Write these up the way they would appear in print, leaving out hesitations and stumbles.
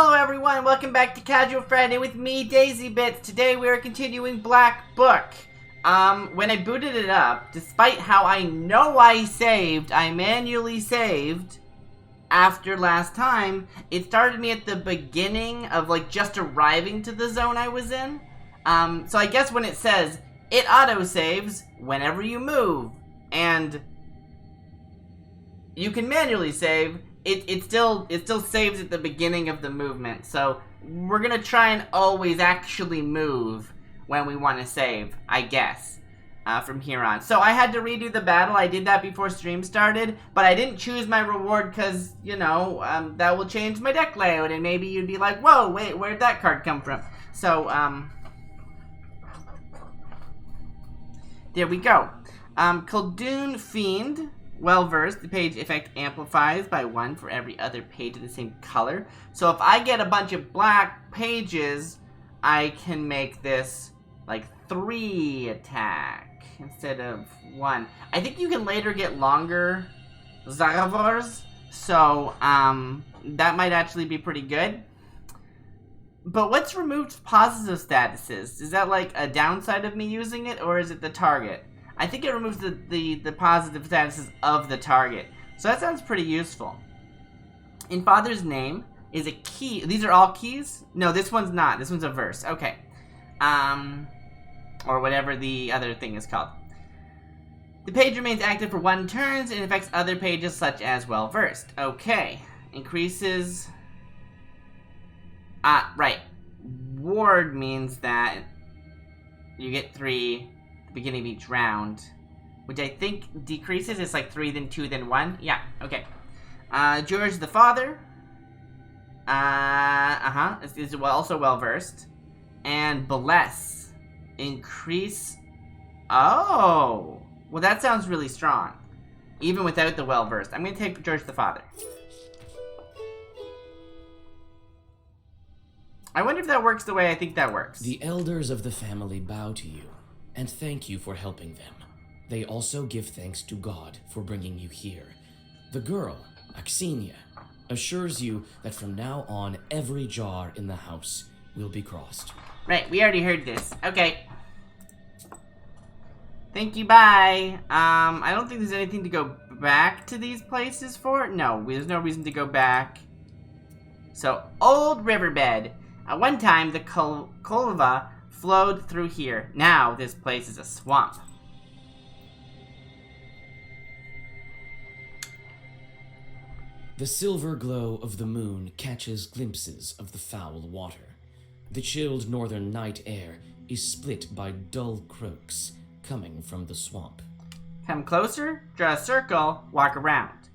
Hello everyone, welcome back to Casual Friday with me, Daisy Bits. Today we are continuing Black Book. When I booted it up, despite how I know I saved, I manually saved after last time, it started me at the beginning of like just arriving to the zone I was in. So I guess when it says, it auto-saves whenever you move, and you can manually save, it still saves at the beginning of the movement. So we're gonna try and always actually move when we want to save, I guess, from here on. So I had to redo the battle. I did that before stream started, but I didn't choose my reward because, you know, that will change my deck layout, and maybe you'd be like, whoa, wait, where'd that card come from? So, there we go. Khaldun Fiend. Well-versed, the page effect amplifies by 1 for every other page of the same color. So if I get a bunch of black pages, I can make this like 3 attack instead of 1. I think you can later get longer Zaravors, so that might actually be pretty good. But what's removed positive statuses? Is that like a downside of me using it, or is it the target? I think it removes the positive statuses of the target. So that sounds pretty useful. In Father's Name is a key. These are all keys? No, this one's not. This one's a verse. Okay. Or whatever the other thing is called. The page remains active for 1 turn and affects other pages such as Well-Versed. Okay. Increases... right. Ward means that you get 3... beginning of each round, which I think decreases. It's like 3, then 2, then 1. Yeah, okay. George the Father. Is also well-versed. And Bless. Increase. Oh! Well, that sounds really strong. Even without the well-versed. I'm going to take George the Father. I wonder if that works the way I think that works. The elders of the family bow to you and thank you for helping them. They also give thanks to God for bringing you here. The girl, Axinia, assures you that from now on, every jar in the house will be crossed. Right, we already heard this. Okay. Thank you, bye. I don't think there's anything to go back to these places for. No, there's no reason to go back. So, Old Riverbed. At one time, the Kolva flowed through here. Now, this place is a swamp. The silver glow of the moon catches glimpses of the foul water. The chilled northern night air is split by dull croaks coming from the swamp. Come closer, draw a circle, walk around.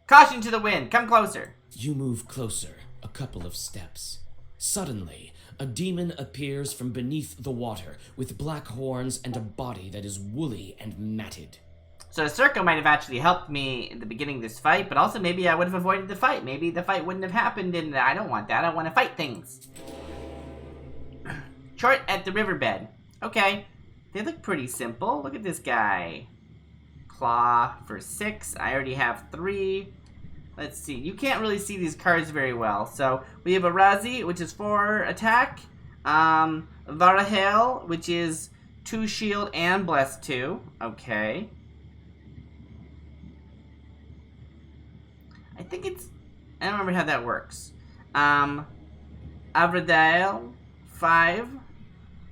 Caution to the wind, come closer. You move closer, a couple of steps. Suddenly, a demon appears from beneath the water with black horns and a body that is woolly and matted. So a circle might have actually helped me at the beginning of this fight, but also maybe I would have avoided the fight. Maybe the fight wouldn't have happened, and I don't want that. I want to fight things. Chart at the riverbed. Okay. They look pretty simple. Look at this guy. Claw for 6. I already have 3. Let's see. You can't really see these cards very well. So we have a Razi, which is 4 attack. Varahel, which is 2 shield and bless 2. Okay. I think it's... I don't remember how that works. Avradael, 5.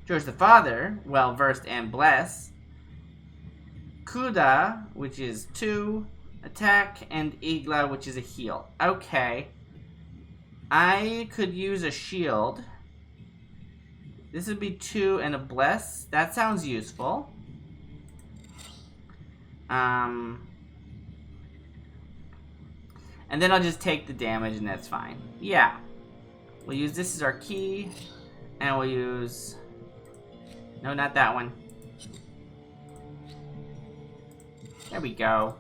George the Father, well versed and bless. Kuda, which is 2 attack, and Igla, which is a heal. Okay. I could use a shield. This would be 2 and a bless. That sounds useful. And then I'll just take the damage and that's fine. Yeah. We'll use this as our key. And we'll use... No, not that one. There we go.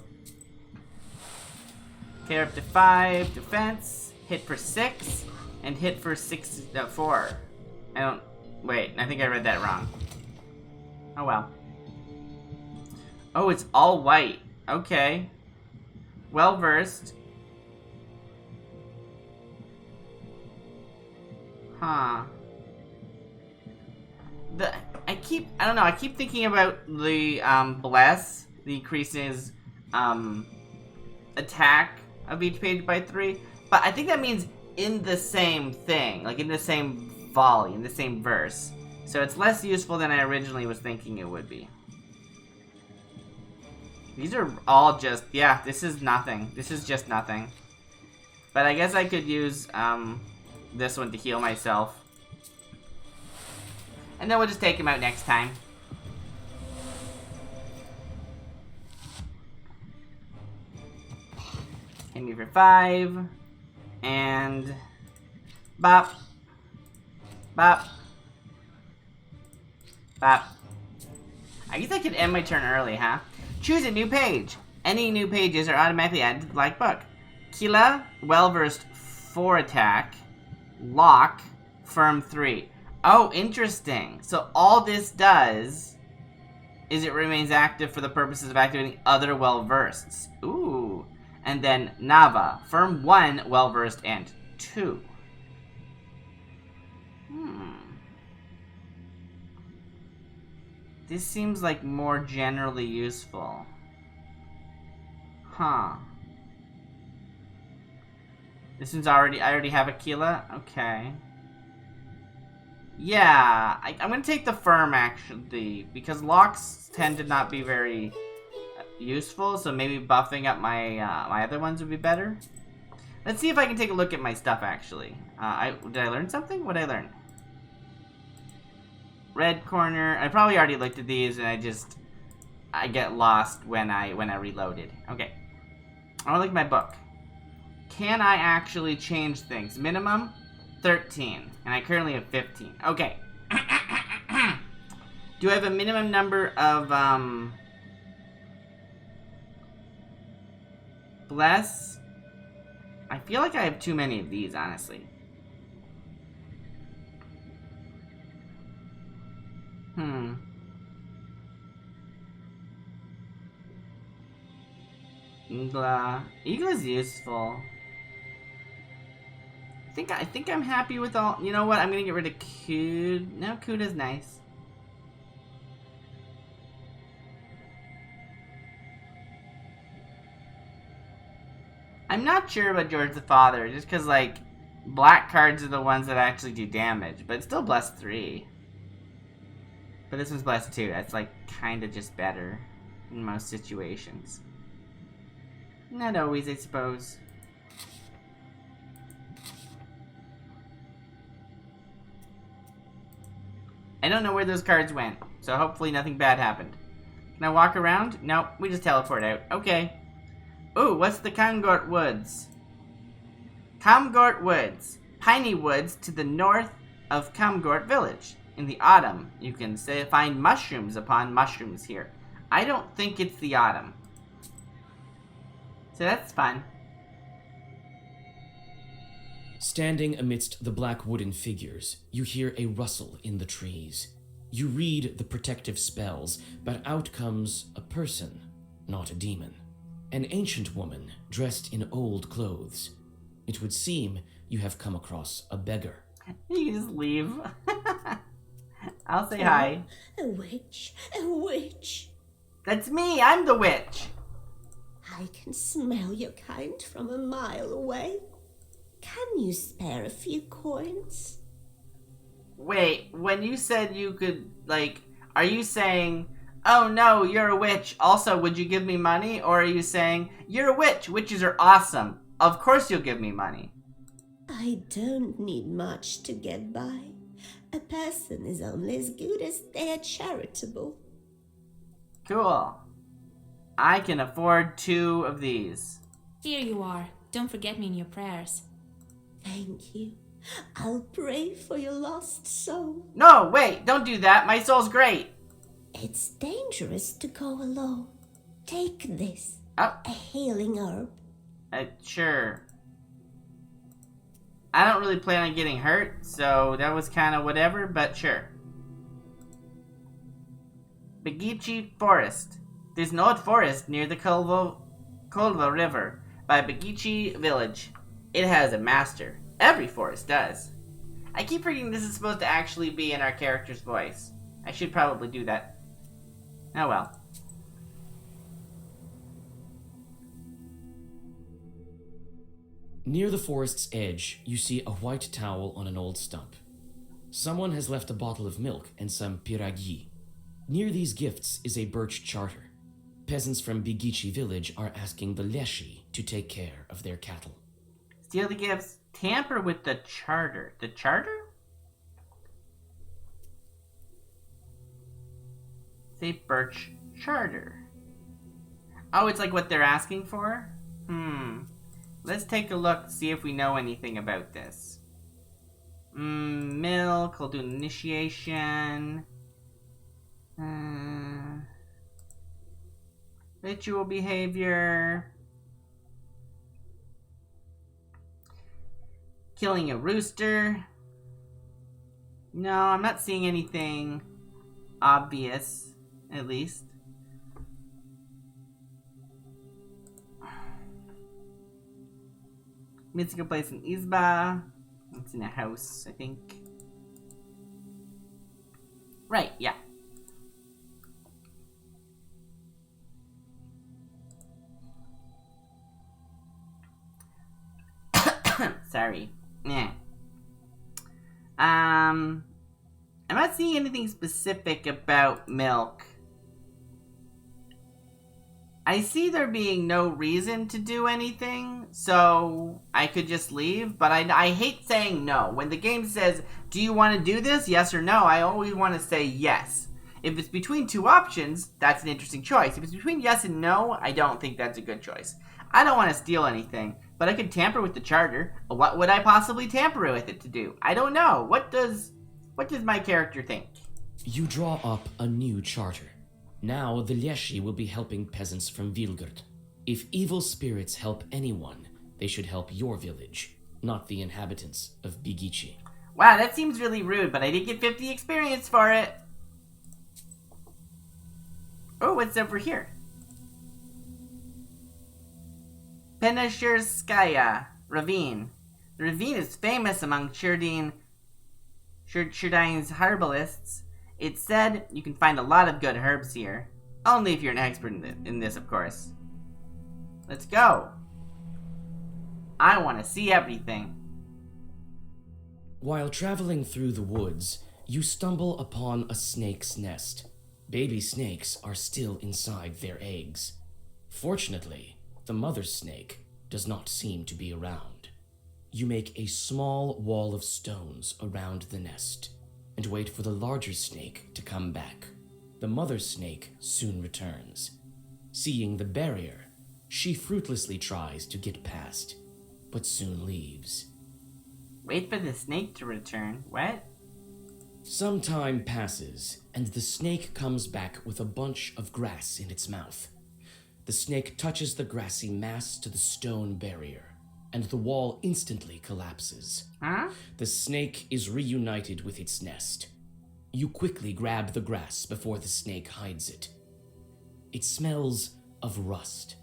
Tear up to 5, defense, hit for 6, and hit for 4. I don't... Wait, I think I read that wrong. Oh well. Oh, it's all white. Okay. Well versed. Huh. I keep thinking about the, bless, the increases, attack of each page by 3, but I think that means in the same thing, like in the same volley, in the same verse. So it's less useful than I originally was thinking it would be. These are all just, yeah, this is nothing. This is just nothing. But I guess I could use, this one to heal myself. And then we'll just take him out next time. Hit me for 5. And... bop. Bop. Bop. I guess I could end my turn early, huh? Choose a new page. Any new pages are automatically added to the black book. Kila, well-versed 4 attack. Lock, firm 3. Oh, interesting. So all this does is it remains active for the purposes of activating other well-versts. Ooh. And then Nava, firm 1, well-versed, and 2. This seems like more generally useful. Huh. This one's I already have Aquila? Okay. Yeah, I'm gonna take the firm, actually, because locks tend to not be very useful, so maybe buffing up my my other ones would be better. Let's see if I can take a look at my stuff, actually. Did I learn something? What did I learn? Red corner. I probably already looked at these, and I get lost when I reloaded. Okay. I want to look at my book. Can I actually change things? Minimum 13, and I currently have 15. Okay. Do I have a minimum number of bless? I feel like I have too many of these, honestly. Igla's useful. I think I'm happy with all. You know what? I'm gonna get rid of Kud. No, Kuda's nice. I'm not sure about George the Father, just because, like, black cards are the ones that actually do damage, but it's still blessed 3. But this one's blessed 2. That's, like, kind of just better in most situations. Not always, I suppose. I don't know where those cards went, so hopefully nothing bad happened. Can I walk around? Nope, we just teleport out. Okay. Ooh, what's the Kamgort Woods? Kamgort Woods. Piney woods to the north of Kamgort Village. In the autumn, you can find mushrooms upon mushrooms here. I don't think it's the autumn. So that's fun. Standing amidst the black wooden figures, you hear a rustle in the trees. You read the protective spells, but out comes a person, not a demon. An ancient woman dressed in old clothes. It would seem you have come across a beggar. You can just leave. I'll say hi. A witch, a witch. That's me, I'm the witch. I can smell your kind from a mile away. Can you spare a few coins? Wait, when you said you could, like, are you saying, oh no, you're a witch, also would you give me money? Or are you saying, you're a witch, witches are awesome, of course you'll give me money? I don't need much to get by. A person is only as good as they are charitable. Cool. I can afford 2 of these. Here you are. Don't forget me in your prayers. Thank you. I'll pray for your lost soul. No, wait, don't do that. My soul's great. It's dangerous to go alone. Take this. Oh. A healing herb. Sure. I don't really plan on getting hurt, so that was kind of whatever, but sure. Begichi Forest. There's an old forest near the Kolva River by Begichi Village. It has a master. Every forest does. I keep forgetting this is supposed to actually be in our character's voice. I should probably do that. Oh well. Near the forest's edge, you see a white towel on an old stump. Someone has left a bottle of milk and some piragi. Near these gifts is a birch charter. Peasants from Bigichi village are asking the Leshi to take care of their cattle. Steal the gifts. Tamper with the charter. The charter? Say birch charter. Oh, it's like what they're asking for? Let's take a look, see if we know anything about this. Milk, we'll do initiation. Ritual behavior. Killing a rooster. No, I'm not seeing anything obvious, at least. Mythical place in Izba. It's in a house, I think. Right, yeah. Sorry. Yeah. I'm not seeing anything specific about milk. I see there being no reason to do anything, so I could just leave, but I hate saying no. When the game says, do you want to do this, yes or no, I always want to say yes. If it's between two options, that's an interesting choice. If it's between yes and no, I don't think that's a good choice. I don't want to steal anything, but I could tamper with the charter. What would I possibly tamper with it to do? I don't know. What does my character think? You draw up a new charter. Now the Leshi will be helping peasants from Vilgard. If evil spirits help anyone, they should help your village, not the inhabitants of Bigichi. Wow, that seems really rude, but I did get 50 experience for it. Oh, what's over here? Penashirskaya Ravine. The ravine is famous among Shurdine's herbalists. It's said you can find a lot of good herbs here. Only if you're an expert in this, of course. Let's go. I want to see everything. While traveling through the woods, you stumble upon a snake's nest. Baby snakes are still inside their eggs. Fortunately, the mother snake does not seem to be around. You make a small wall of stones around the nest and wait for the larger snake to come back. The mother snake soon returns. Seeing the barrier, she fruitlessly tries to get past, but soon leaves. Wait for the snake to return. What? Some time passes, and the snake comes back with a bunch of grass in its mouth. The snake touches the grassy mass to the stone barrier, and the wall instantly collapses. Huh? The snake is reunited with its nest. You quickly grab the grass before the snake hides it. It smells of rust.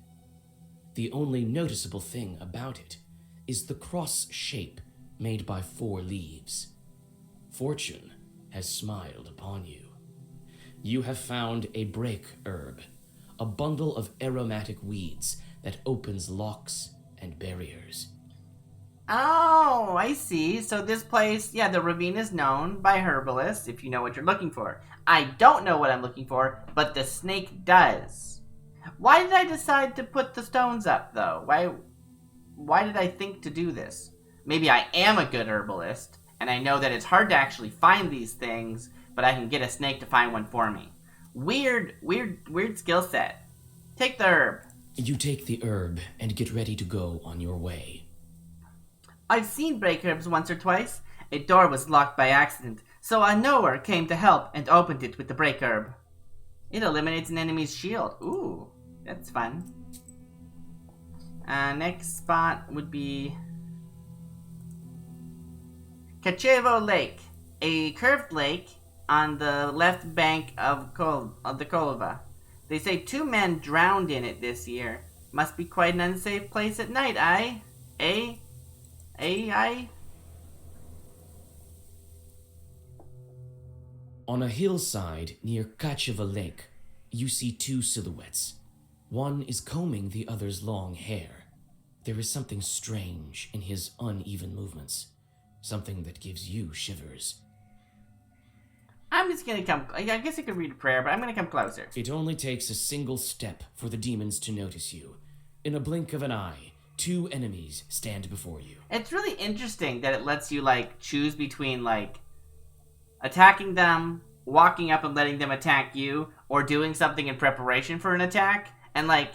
The only noticeable thing about it is the cross shape made by 4 leaves. Fortune has smiled upon you. You have found a break herb, a bundle of aromatic weeds that opens locks and barriers. Oh, I see. So this place, yeah, the ravine is known by herbalists, if you know what you're looking for. I don't know what I'm looking for, but the snake does. Why did I decide to put the stones up, though? Why did I think to do this? Maybe I am a good herbalist, and I know that it's hard to actually find these things, but I can get a snake to find one for me. Weird skill set. Take the herb. You take the herb and get ready to go on your way. I've seen break herbs once or twice. A door was locked by accident, so a knower came to help and opened it with the break herb. It eliminates an enemy's shield. Ooh, that's fun. Next spot would be Kachevo Lake, a curved lake on the left bank of the Kolova. They say 2 men drowned in it this year. Must be quite an unsafe place at night, On a hillside near Kacheva Lake, you see two silhouettes. One is combing the other's long hair. There is something strange in his uneven movements. Something that gives you shivers. I'm just gonna come... I guess I could read a prayer, but I'm gonna come closer. It only takes a single step for the demons to notice you. In a blink of an eye, two enemies stand before you. It's really interesting that it lets you, like, choose between, like, attacking them, walking up and letting them attack you, or doing something in preparation for an attack. And, like,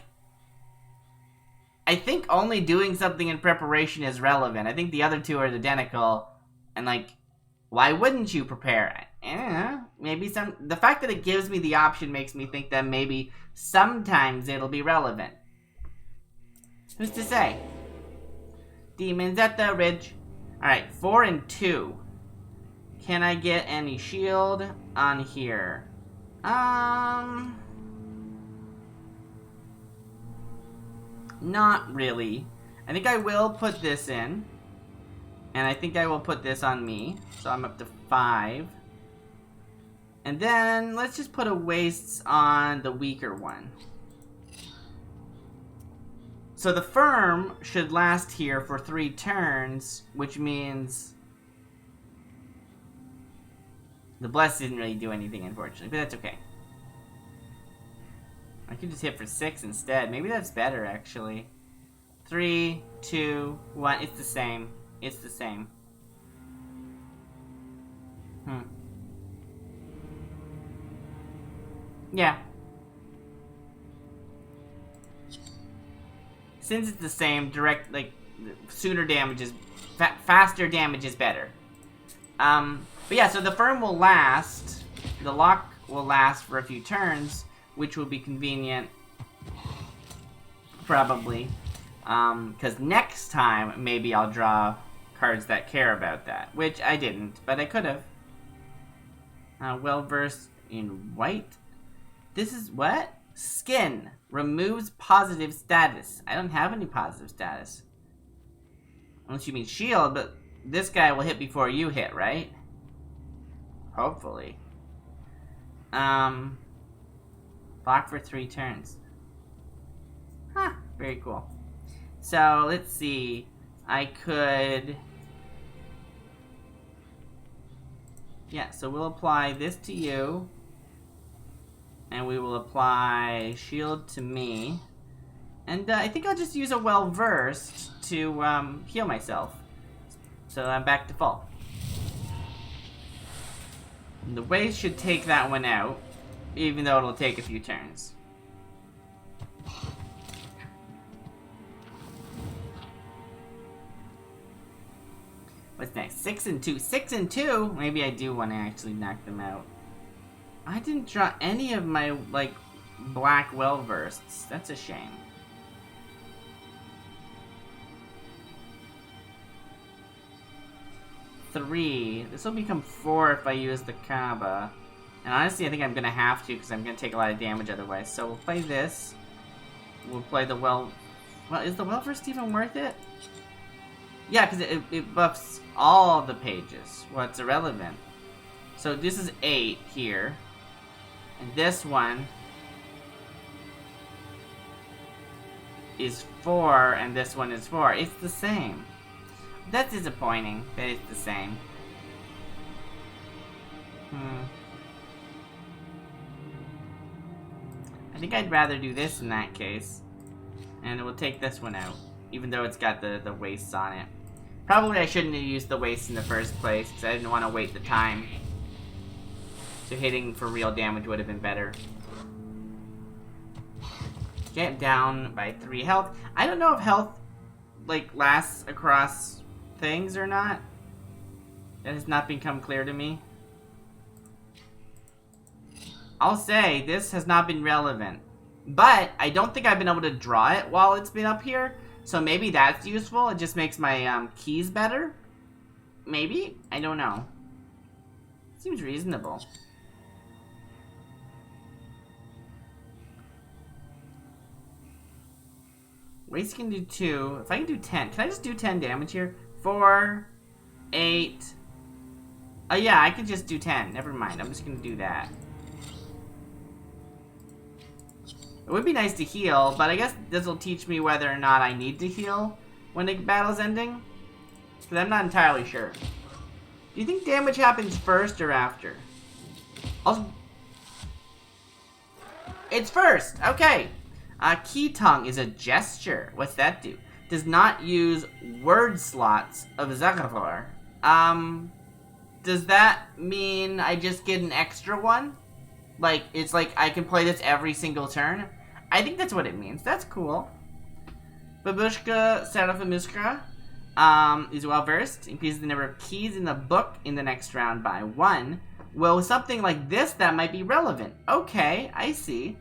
I think only doing something in preparation is relevant. I think the other two are identical. And, like, why wouldn't you prepare? Maybe the fact that it gives me the option makes me think that maybe sometimes it'll be relevant. Who's to say? Demons at the ridge. Alright, 4 and 2. Can I get any shield on here? Not really. I think I will put this in. And I think I will put this on me. So I'm up to 5. And then let's just put a wastes on the weaker one. So the firm should last here for 3 turns, which means the bless didn't really do anything, unfortunately, but that's okay. I could just hit for 6 instead. Maybe that's better, actually. 3, 2, 1. It's the same. It's the same. Yeah. Since it's the same, direct, like, sooner damage is... faster damage is better. But yeah, so the firm will last. The lock will last for a few turns, which will be convenient. Probably. Because next time, maybe I'll draw cards that care about that. Which I didn't, but I could have. Well-versed in white. This is what? Skin. Removes positive status. I don't have any positive status. Unless you mean shield, but this guy will hit before you hit, right? Hopefully. Block for 3 turns. Huh, very cool. So, let's see. I could... Yeah, so we'll apply this to you. And we will apply shield to me. And I think I'll just use a well-versed to heal myself. So I'm back to full. And the waste should take that one out, even though it'll take a few turns. What's next? 6 and 2. 6 and 2? Maybe I do want to actually knock them out. I didn't draw any of my, like, black well-versts. That's a shame. Three. This will become 4 if I use the Kaba. And honestly, I think I'm going to have to because I'm going to take a lot of damage otherwise. So we'll play this. We'll play the well... Well, is the well-versed even worth it? Yeah, because it buffs all the pages. Well, it's irrelevant. So this is 8 here. And this one is 4, and this one is 4. It's the same. That's disappointing that it's the same. I think I'd rather do this in that case. And it will take this one out, even though it's got the wastes on it. Probably I shouldn't have used the wastes in the first place, because I didn't want to wait the time. So hitting for real damage would have been better. Get down by 3 health. I don't know if health, like, lasts across things or not. That has not become clear to me. I'll say, this has not been relevant. But, I don't think I've been able to draw it while it's been up here. So maybe that's useful. It just makes my keys better. Maybe? I don't know. Seems reasonable. Waste can do 2. If I can do 10, can I just do 10 damage here? 4, 8, Oh yeah, I could just do 10. Never mind. I'm just gonna do that. It would be nice to heal, but I guess this will teach me whether or not I need to heal when the battle's ending. Because I'm not entirely sure. Do you think damage happens first or after? Also, it's first! Okay. Key tongue is a gesture. What's that do? Does not use word slots of Zaghavar. Does that mean I just get an extra one? Like, it's like I can play this every single turn? I think that's what it means. That's cool. Babushka Serafimushka is well versed. Increases the number of keys in the book in the next round by 1. Well, with something like this, that might be relevant. Okay, I see.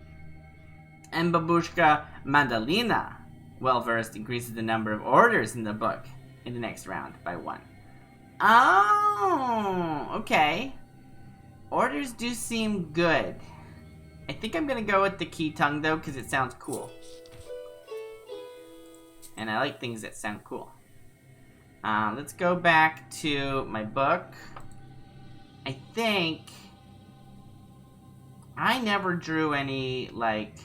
And Babushka Mandalina, well versed, increases the number of orders in the book in the next round by 1. Oh, okay. Orders do seem good. I think I'm gonna go with the key tongue though, because it sounds cool. And I like things that sound cool. Let's go back to my book. I think I never drew any, like...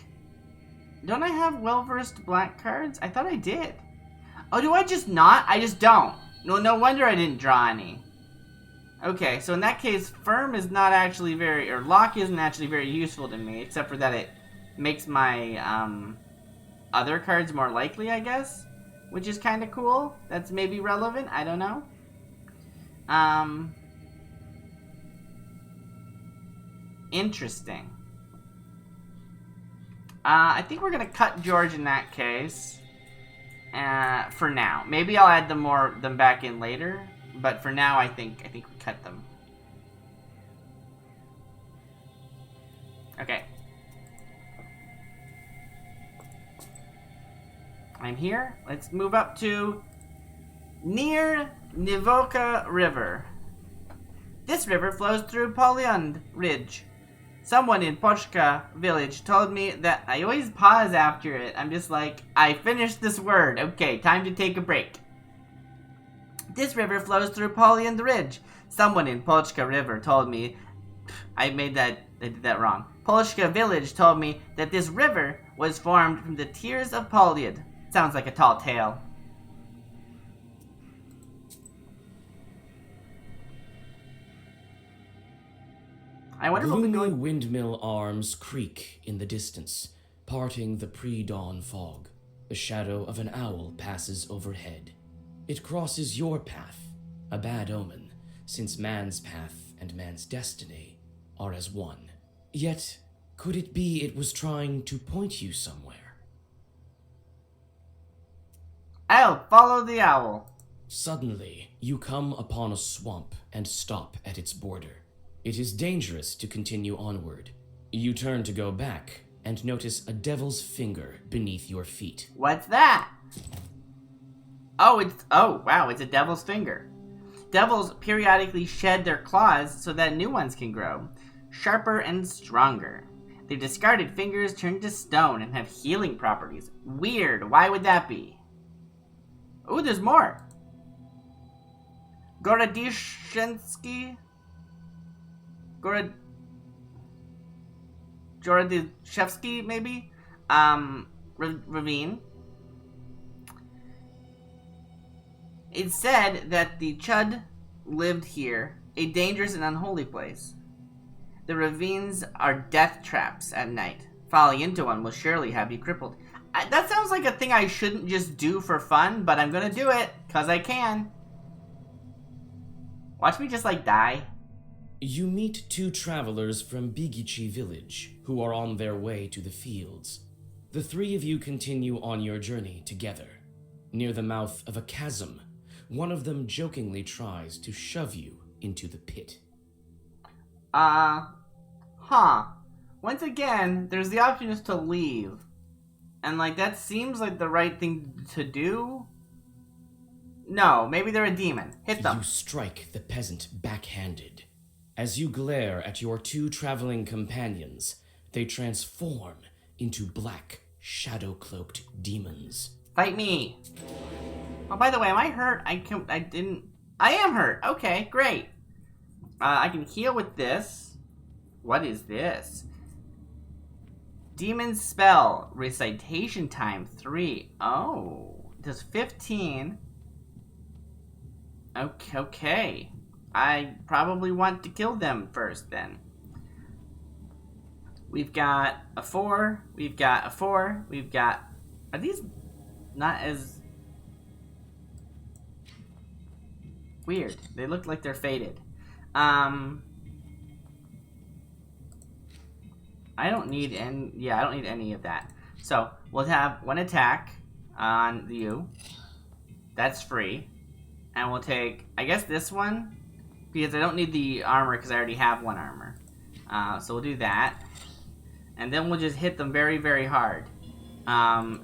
Don't I have well-versed black cards? I thought I did. Oh, do I just not? I just don't. No wonder I didn't draw any. Okay, so in that case, firm is not actually very, or lock isn't actually very useful to me, except for that it makes my other cards more likely, I guess, which is kind of cool. That's maybe relevant. I don't know. Interesting. I think we're gonna cut George in that case. For now, maybe I'll add them back in later. But for now, I think we cut them. Okay. I'm here. Let's move up to near Nivoka River. This river flows through Polyund Ridge. Someone in Pochka village told me that I always pause after it. I'm just like, I finished this word. Okay, time to take a break. This river flows through Polyund Ridge. Someone in Polchka River told me... I did that wrong. Polchka village told me that this river was formed from the tears of Polyud. Sounds like a tall tale. I wonder what we're Gloomy going... windmill arms creak in the distance, parting the pre-dawn fog. The shadow of an owl passes overhead. It crosses your path, a bad omen, since man's path and man's destiny are as one. Yet, could it be it was trying to point you somewhere? I'll follow the owl. Suddenly, you come upon a swamp and stop at its border. It is dangerous to continue onward. You turn to go back and notice a devil's finger beneath your feet. What's that? Oh, wow, it's a devil's finger. Devils periodically shed their claws so that new ones can grow, sharper and stronger. Their discarded fingers turn to stone and have healing properties. Weird, why would that be? Ooh, there's more. Gorodishensky? Gorodishevsky, maybe? Ravine. It said that the Chud lived here, a dangerous and unholy place. The ravines are death traps at night. Falling into one will surely have you crippled. That sounds like a thing I shouldn't just do for fun, but I'm gonna do it, cause I can. Watch me just, like, die. You meet two travelers from Bigichi village who are on their way to the fields. The three of you continue on your journey together. Near the mouth of a chasm, one of them jokingly tries to shove you into the pit. Once again, there's the option is to leave. And, like, that seems like the right thing to do. No, maybe they're a demon. Hit them. You strike the peasant backhanded. As you glare at your two traveling companions, they transform into black, shadow-cloaked demons. Fight me. Oh, by the way, am I hurt? I am hurt. Okay, great. I can heal with this. What is this? Demon spell. Recitation time 3. Oh. Does 15. Okay. I probably want to kill them first then. We've got a 4. We've got a 4. We've got... Are these not as... Weird. They look like they're faded. I don't need any... Yeah, I don't need any of that. So, we'll have 1 attack on you. That's free. And we'll take, I guess, this one. Because I don't need the armor because I already have 1 armor. So we'll do that. And then we'll just hit them very, very hard. And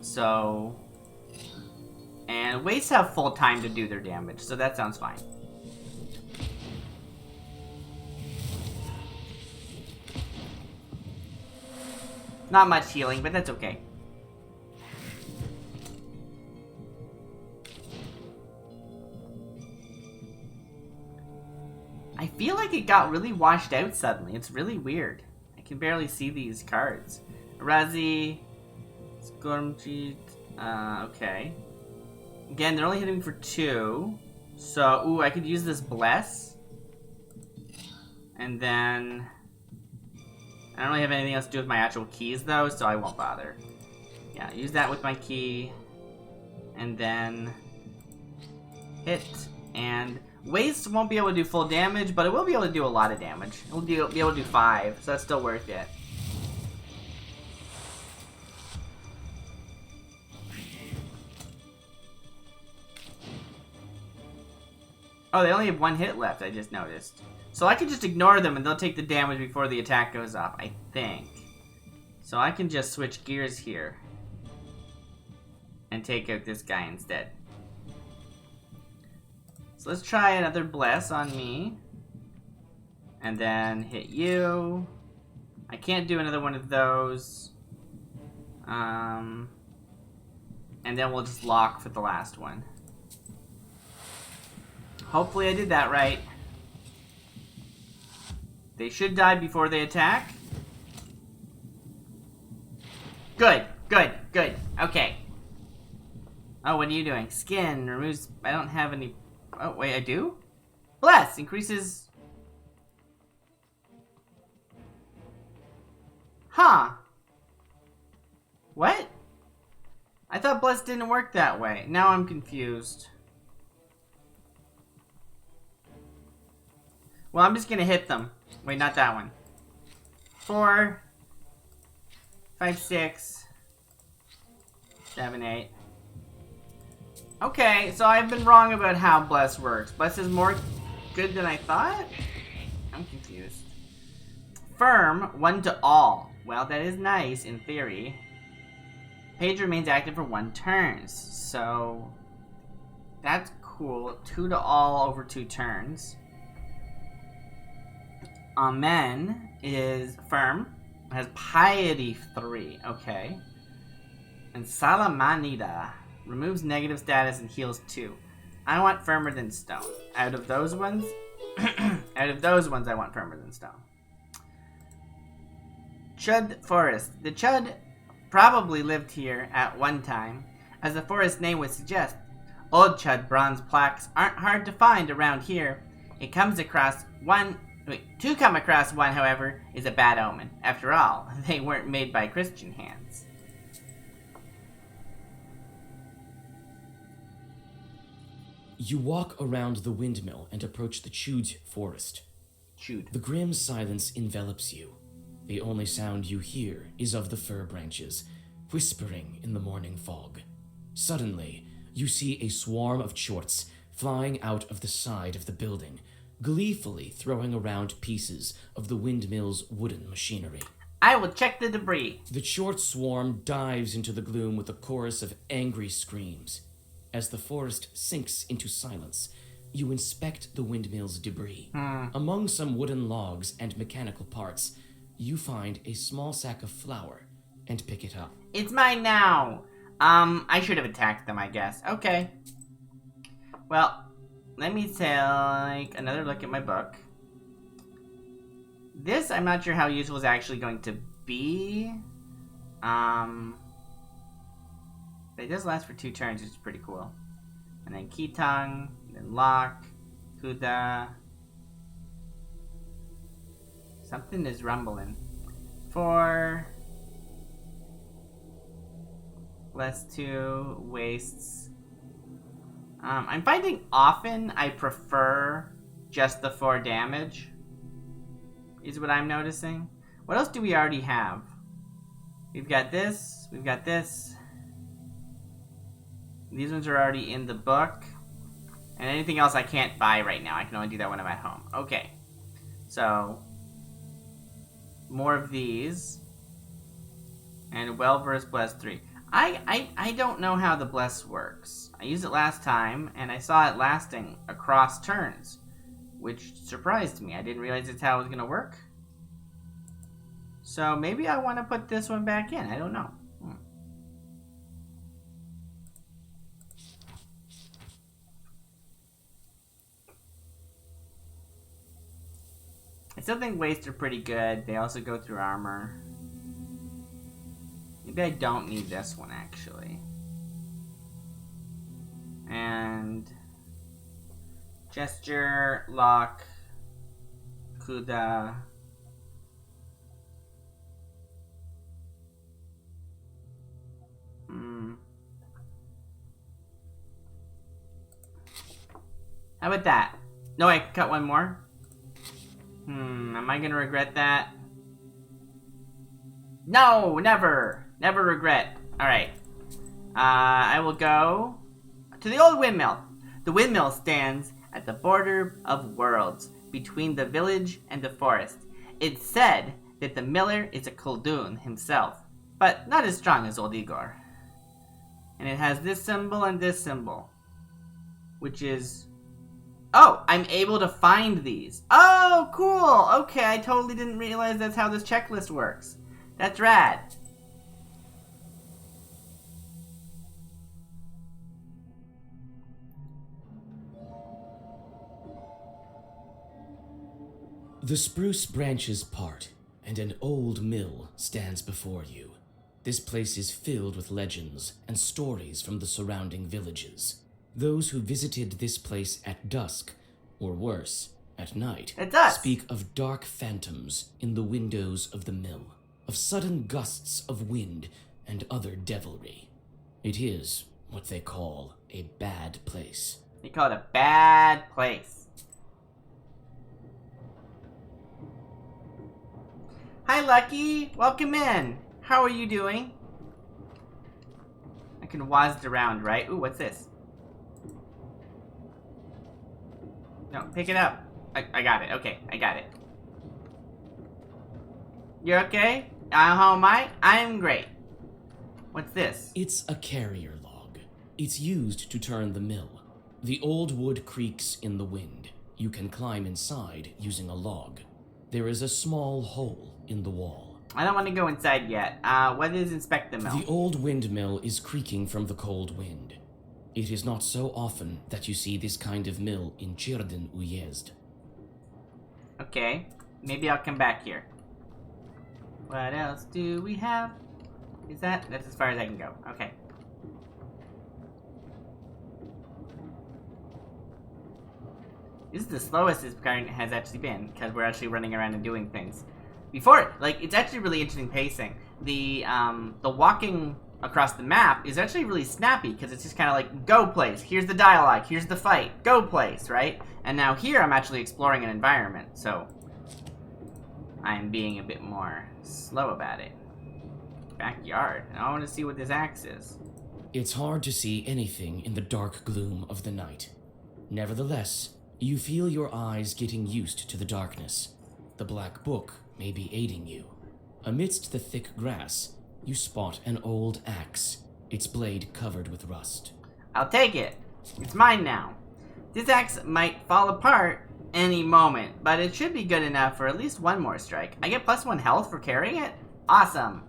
wastes have full time to do their damage. So that sounds fine. Not much healing, but that's okay. I feel like it got really washed out suddenly. It's really weird. I can barely see these cards. Razi, Skormcheat, okay. Again, they're only hitting for 2. So, ooh, I could use this Bless. And then... I don't really have anything else to do with my actual keys, though, so I won't bother. Yeah, use that with my key. And then... hit. And... Waste won't be able to do full damage, but it will be able to do a lot of damage. It'll be able to do 5, so that's still worth it. Oh, they only have 1 hit left, I just noticed. So I can just ignore them and they'll take the damage before the attack goes off, I think. So I can just switch gears here. And take out this guy instead. So let's try another Bless on me. And then hit you. I can't do another one of those. And then we'll just lock for the last one. Hopefully I did that right. They should die before they attack. Good. Okay. Oh, what are you doing? Skin removes... I don't have any... Oh, wait, I do? Bless! Increases... Huh. What? I thought Bless didn't work that way. Now I'm confused. Well, I'm just gonna hit them. Wait, not that one. 4, 5, 6, 7, 8. Okay, so I've been wrong about how Bless works. Bless is more good than I thought? I'm confused. Firm, 1 to all. Well, that is nice, in theory. Page remains active for 1 turn. So, that's cool. 2 to all over 2 turns. Amen is firm. Has piety 3. Okay. And Salamanida removes negative status and heals 2. I want firmer than stone. Out of those ones, I want firmer than stone. Chud Forest. The Chud probably lived here at one time, as the forest name would suggest. Old Chud bronze plaques aren't hard to find around here. To come across one, however, is a bad omen. After all, they weren't made by Christian hands. You walk around the windmill and approach the Chud forest. Chud. The grim silence envelops you. The only sound you hear is of the fir branches, whispering in the morning fog. Suddenly, you see a swarm of chorts flying out of the side of the building, gleefully throwing around pieces of the windmill's wooden machinery. I will check the debris. The chort swarm dives into the gloom with a chorus of angry screams. As the forest sinks into silence, you inspect the windmill's debris. Among some wooden logs and mechanical parts, you find a small sack of flour and pick it up. It's mine now. I should have attacked them, I guess. Okay. Well, let me take another look at my book. This, I'm not sure how useful it's actually going to be. It does last for 2 turns, which is pretty cool. And then Key Tongue, then Lock, Kuda. Something is rumbling. 4. Less 2. Wastes. I'm finding often I prefer just the 4 damage. Is what I'm noticing. What else do we already have? We've got this. We've got this. These ones are already in the book. And anything else I can't buy right now. I can only do that when I'm at home. Okay. So, more of these. And well-versed bless 3. I don't know how the bless works. I used it last time, and I saw it lasting across turns. Which surprised me. I didn't realize that's how it was going to work. So, maybe I want to put this one back in. I don't know. I still think wastes are pretty good. They also go through armor. Maybe I don't need this one, actually. And gesture, lock, Kuda. How about that? No, I can cut one more. Am I gonna regret that? No, never. Never regret. Alright. I will go to the old windmill. The windmill stands at the border of worlds, between the village and the forest. It's said that the miller is a Khaldun himself, but not as strong as old Igor. And it has this symbol and this symbol, which is... Oh, I'm able to find these. Oh, cool. Okay, I totally didn't realize that's how this checklist works. That's rad. The spruce branches part, and an old mill stands before you. This place is filled with legends and stories from the surrounding villages. Those who visited this place at dusk, or worse, at night, speak of dark phantoms in the windows of the mill, of sudden gusts of wind and other devilry. It is what they call a bad place. They call it a bad place. Hi, Lucky. Welcome in. How are you doing? I can wazz it around, right? Ooh, what's this? No, pick it up. I got it. Okay, I got it. You okay? How am I? I'm great. What's this? It's a carrier log. It's used to turn the mill. The old wood creaks in the wind. You can climb inside using a log. There is a small hole in the wall. I don't want to go inside yet. What is inspect the mill? The old windmill is creaking from the cold wind. It is not so often that you see this kind of mill in Chirden Uyezd. Okay, maybe I'll come back here. What else do we have? That's as far as I can go. Okay. This is the slowest this garden has actually been, because we're actually running around and doing things. Before, like, it's actually really interesting pacing. The walking across the map is actually really snappy, because it's just kind of like, go place, here's the dialogue, here's the fight, go place, right? And now here I'm actually exploring an environment, so I'm being a bit more slow about it. Backyard. I want to see what this axe is. It's hard to see anything in the dark gloom of the night. Nevertheless, you feel your eyes getting used to the darkness. The black book may be aiding you. Amidst the thick grass, you spot an old axe, its blade covered with rust. I'll take it. It's mine now. This axe might fall apart any moment, but it should be good enough for at least one more strike. I get +1 health for carrying it? Awesome.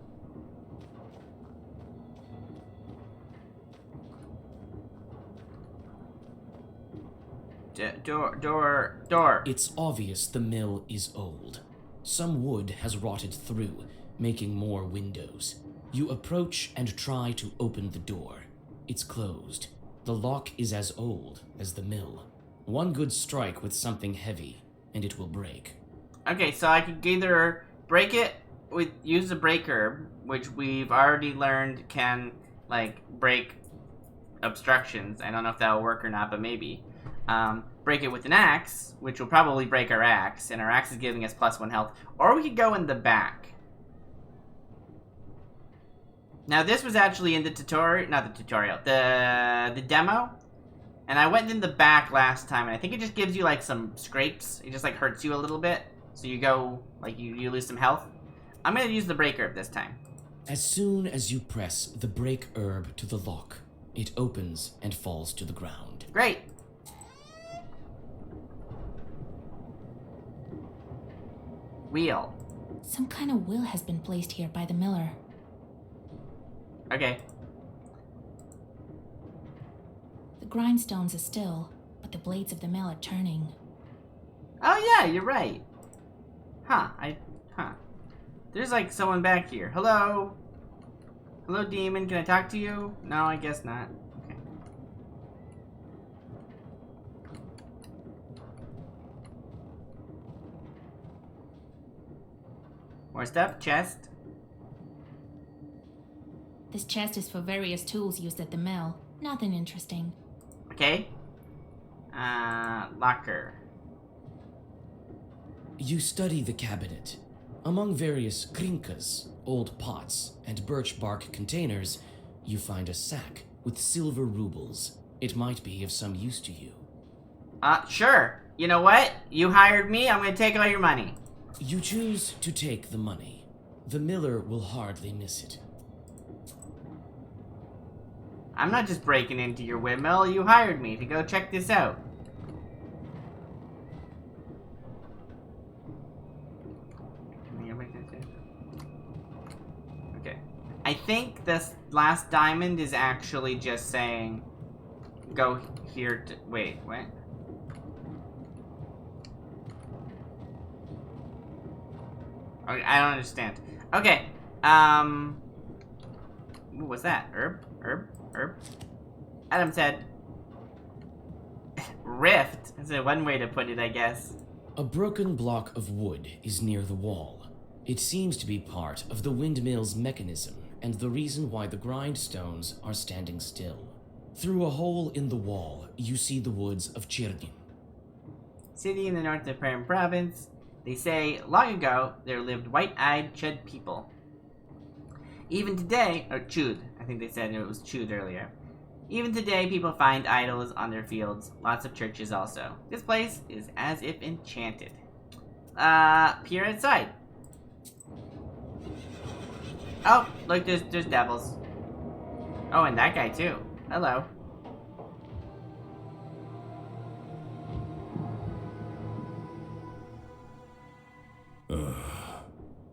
Door. It's obvious the mill is old. Some wood has rotted through, making more windows. You approach and try to open the door. It's closed. The lock is as old as the mill. One good strike with something heavy, and it will break. Okay, so I could either break it use the break herb, which we've already learned can, like, break obstructions. I don't know if that'll work or not, but maybe. Break it with an axe, which will probably break our axe, and our axe is giving us +1 health. Or we could go in the back. Now, this was actually in the tutorial, not the tutorial, the demo. And I went in the back last time, and I think it just gives you, like, some scrapes. It just, like, hurts you a little bit. So you go, like, you lose some health. I'm gonna use the break herb this time. As soon as you press the break herb to the lock, it opens and falls to the ground. Great. Wheel. Some kind of will has been placed here by the miller. Okay. The grindstones are still, but the blades of the mill are turning. Oh yeah, you're right. Huh, There's like someone back here. Hello? Hello, demon, can I talk to you? No, I guess not. Okay. More stuff? Chest? This chest is for various tools used at the mill. Nothing interesting. Okay. Locker. You study the cabinet. Among various krinkas, old pots, and birch bark containers, you find a sack with silver rubles. It might be of some use to you. Sure. You know what? You hired me, I'm gonna take all your money. You choose to take the money. The miller will hardly miss it. I'm not just breaking into your windmill, you hired me to go check this out. Okay. I think this last diamond is actually just saying, go here to, wait, what? Okay, I don't understand. Okay, what was that? Herb? Adam said, rift. That's one way to put it, I guess. A broken block of wood is near the wall. It seems to be part of the windmill's mechanism and the reason why the grindstones are standing still. Through a hole in the wall, you see the woods of Chirgin. City in the north of Perm province. They say, long ago, there lived white-eyed Chud people. Even today, or Chud, I think they said it was Chud earlier. Even today, people find idols on their fields. Lots of churches also. This place is as if enchanted. Peer outside. Oh, look, there's devils. Oh, and that guy too. Hello.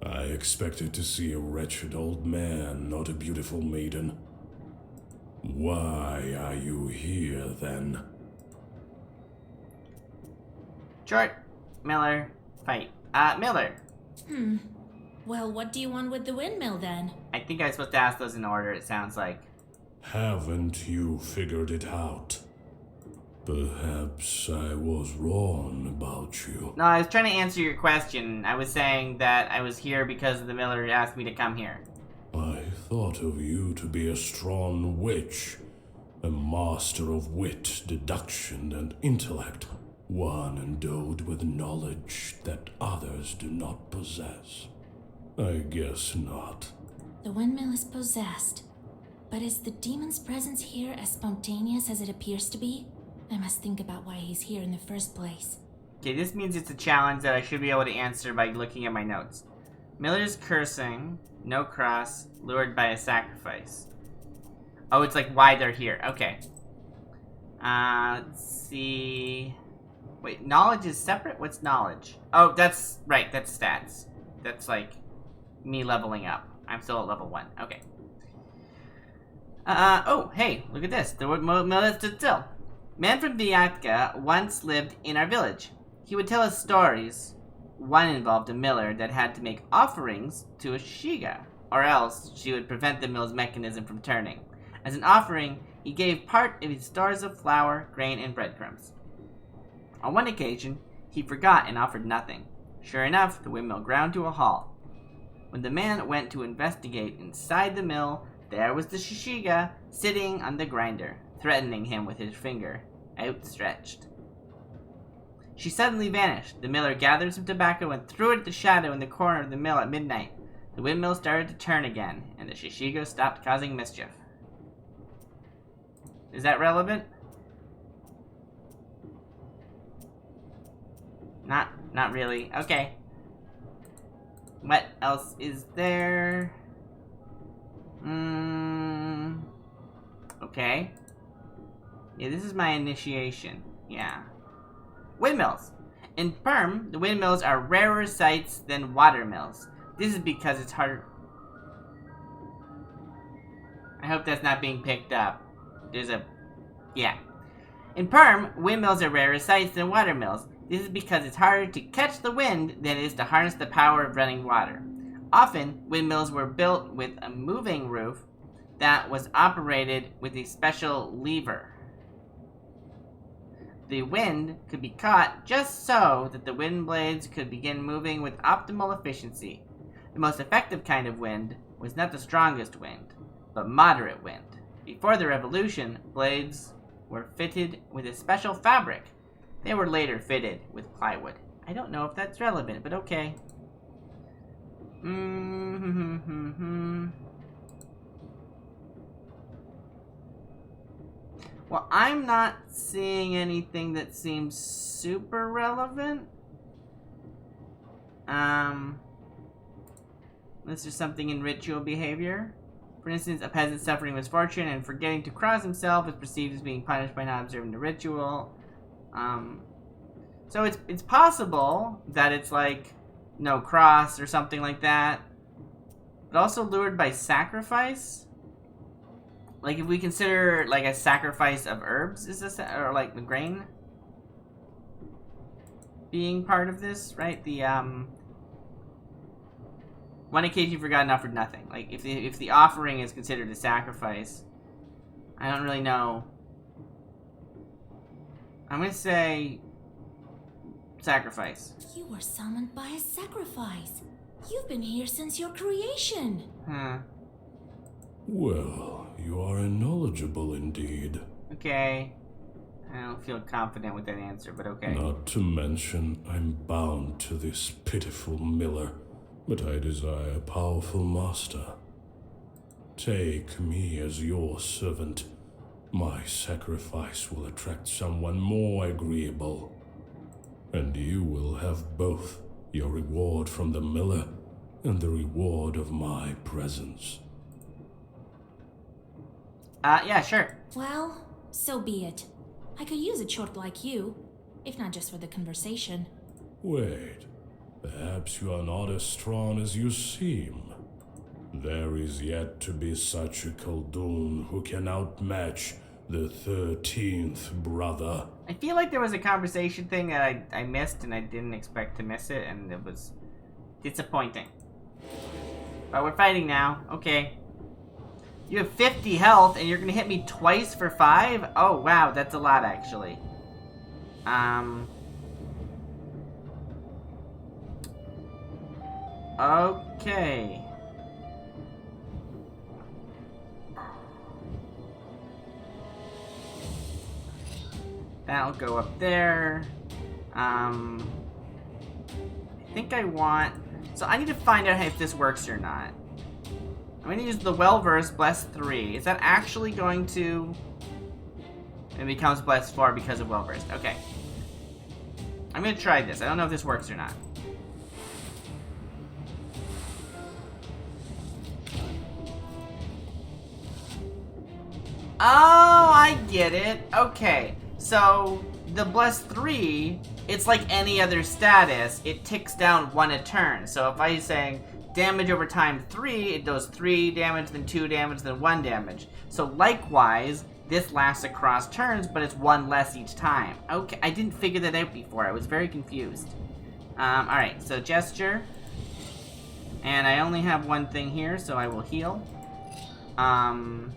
I expected to see a wretched old man, not a beautiful maiden. Why are you here, then? Short, Miller, fight. Miller. Well, what do you want with the windmill then? I think I was supposed to ask those in order, it sounds like. Haven't you figured it out? Perhaps I was wrong about you. No, I was trying to answer your question. I was saying that I was here because the Miller asked me to come here. I thought of you to be a strong witch, a master of wit, deduction, and intellect, one endowed with knowledge that others do not possess. I guess not. The windmill is possessed. But is the demon's presence here as spontaneous as it appears to be? I must think about why he's here in the first place. Okay, this means it's a challenge that I should be able to answer by looking at my notes. Miller's cursing, no cross, lured by a sacrifice. Oh, it's like why they're here. Okay. Let's see. Wait, knowledge is separate? What's knowledge? Oh, that's right, that's stats. That's like me leveling up. I'm still at level 1. Okay. Oh, hey, look at this. The Miller stood still. Man from Vyatka once lived in our village. He would tell us stories. one involved a miller that had to make offerings to a Shiga, or else she would prevent the mill's mechanism from turning. As an offering, he gave part of his stores of flour, grain, and breadcrumbs. On one occasion, he forgot and offered nothing. Sure enough, the windmill ground to a halt. When the man went to investigate inside the mill, there was the Shiga sitting on the grinder, threatening him with his finger outstretched. She suddenly vanished. The miller gathered some tobacco and threw it at the shadow in the corner of the mill at midnight. The windmill started to turn again, and the Shiga stopped causing mischief. Is that relevant? Not really. Okay. What else is there? Okay. Yeah, this is my initiation. Yeah. Windmills. In Perm, the windmills are rarer sights than water mills. This is because it's harder. I hope that's not being picked up. Yeah. In Perm, windmills are rarer sights than water mills. This is because it's harder to catch the wind than it is to harness the power of running water. Often, windmills were built with a moving roof that was operated with a special lever. The wind could be caught just so that the wind blades could begin moving with optimal efficiency. The most effective kind of wind was not the strongest wind, but moderate wind. Before the revolution, blades were fitted with a special fabric. They were later fitted with plywood. I don't know if that's relevant, but okay. Well, I'm not seeing anything that seems super relevant. This is something in ritual behavior. For instance, a peasant suffering misfortune and forgetting to cross himself is perceived as being punished by not observing the ritual. So it's possible that it's like no cross or something like that. But also lured by sacrifice. Like if we consider like a sacrifice of herbs, is this, or like the grain being part of this, right? The one occasion you forgot and offered nothing. Like if the offering is considered a sacrifice, I don't really know. I'm gonna say sacrifice. You were summoned by a sacrifice. You've been here since your creation. Huh. Well, you are knowledgeable indeed. Okay. I don't feel confident with that answer, but okay. Not to mention, I'm bound to this pitiful miller, but I desire a powerful master. Take me as your servant. My sacrifice will attract someone more agreeable. And you will have both your reward from the miller and the reward of my presence. Yeah, sure. Well, so be it. I could use a chort like you, if not just for the conversation. Wait, perhaps you are not as strong as you seem. There is yet to be such a Khaldun who can outmatch the 13th brother. I feel like there was a conversation thing that I missed and I didn't expect to miss it, and it was disappointing. But we're fighting now. Okay. You have 50 health and you're gonna hit me twice for 5? Oh wow, that's a lot actually. Okay. That'll go up there. I think I want... So I need to find out if this works or not. I'm going to use the well-versed Bless 3. Is that actually going to... It becomes Bless 4 because of well-versed. Okay. I'm going to try this. I don't know if this works or not. Oh, I get it. Okay. So, the Bless 3, it's like any other status. It ticks down 1 a turn. So if I'm saying damage over time 3, it does 3 damage, then 2 damage, then 1 damage. So likewise, this lasts across turns, but it's 1 less each time. Okay, I didn't figure that out before. I was very confused. Alright, so gesture. And I only have one thing here, so I will heal. And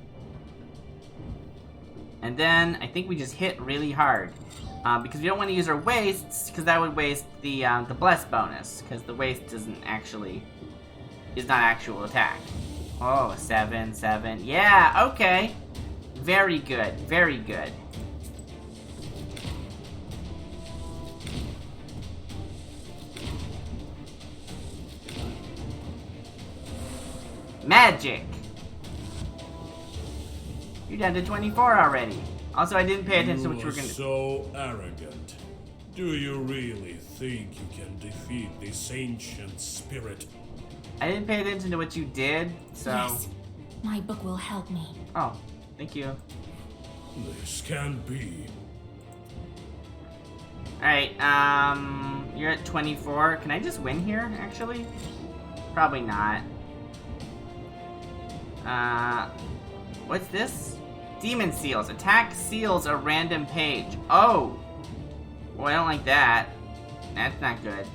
then I think we just hit really hard. Because we don't want to use our wastes, because that would waste the bless bonus. Because the waste is not actual attack. Oh, 7, 7. Yeah, okay. Very good, very good. Magic! You're down to 24 already. Also, I didn't pay attention to what you were gonna do. So arrogant. Do you really think you can defeat this ancient spirit? I didn't pay attention to what you did, so... Yes. My book will help me. Oh, thank you. This can't be. Alright, you're at 24. Can I just win here, actually? Probably not. What's this? Demon seals. Attack seals a random page. Oh! Well, I don't like that. That's not good.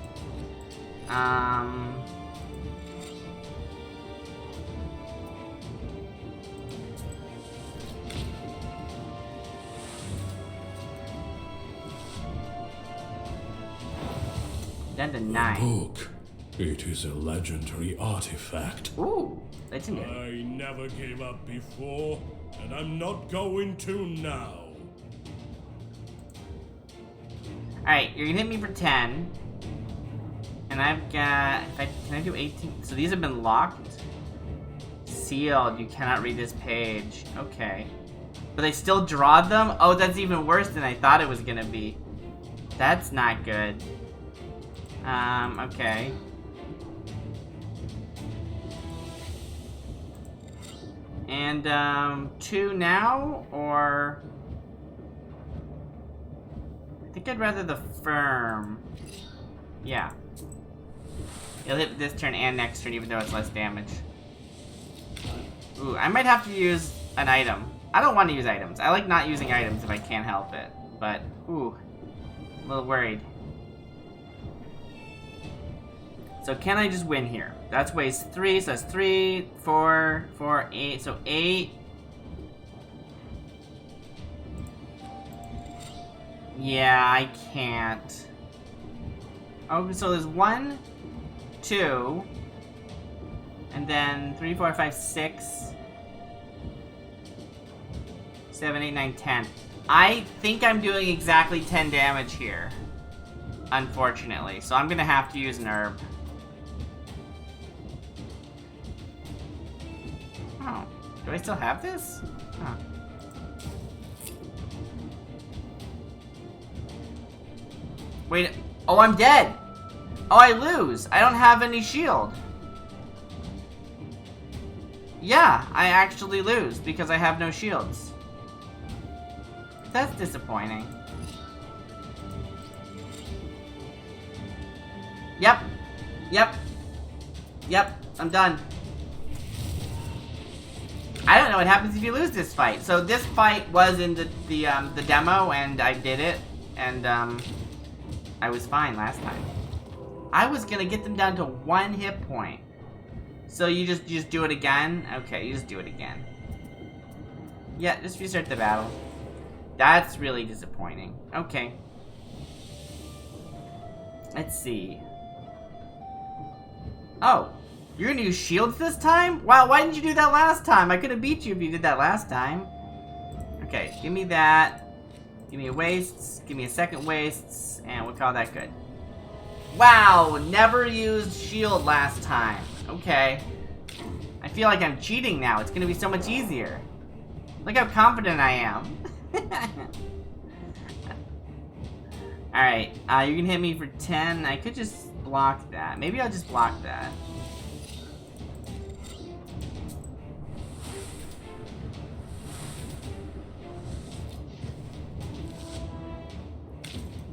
Down to 9. Book. It is a legendary artifact. Ooh, legendary. I never gave up before, and I'm not going to now. Alright, you're gonna hit me for 10. And I've got... can I do 18? So these have been locked? Sealed. You cannot read this page. Okay. But they still draw them? Oh, that's even worse than I thought it was gonna be. That's not good. Okay. And, 2 now, or... I think I'd rather the firm. Yeah. It'll hit this turn and next turn, even though it's less damage. Ooh, I might have to use an item. I don't want to use items. I like not using items if I can't help it. But, ooh, I'm a little worried. So can I just win here? That's waste 3, so that's 3, 4, 4, 8. So 8. Yeah, I can't. Oh, so there's 1, 2, and then 3, 4, 5, 6, 7, 8, 9, 10. I think I'm doing exactly 10 damage here, unfortunately. So I'm gonna have to use an herb. Oh, do I still have this? Huh. Wait, oh, I'm dead! Oh, I lose! I don't have any shield. Yeah, I actually lose because I have no shields. That's disappointing. Yep. Yep. Yep, I'm done. I don't know what happens if you lose this fight. So this fight was in the demo, and I did it, and I was fine last time. I was gonna get them down to 1 hit point. So you just do it again? Okay, you just do it again. Yeah, just restart the battle. That's really disappointing. Okay. Let's see. Oh. You're gonna use shields this time? Wow, why didn't you do that last time? I could have beat you if you did that last time. Okay, give me that. Give me a wastes. Give me a second wastes. And we'll call that good. Wow, never used shield last time. Okay. I feel like I'm cheating now. It's gonna be so much easier. Look how confident I am. Alright, you can hit me for 10. I could just block that. Maybe I'll just block that.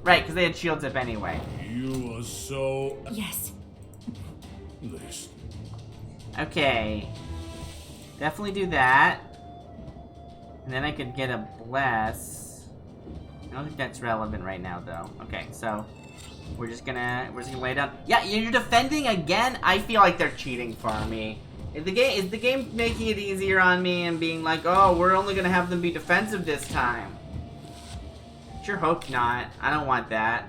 Right, because they had shields up anyway. You are so... Yes. This. Okay. Definitely do that. And then I could get a bless. I don't think that's relevant right now, though. Okay, so We're just gonna lay down. Yeah, you're defending again? I feel like they're cheating for me. Is the game making it easier on me and being like, oh, we're only gonna have them be defensive this time? Sure hope not. I don't want that.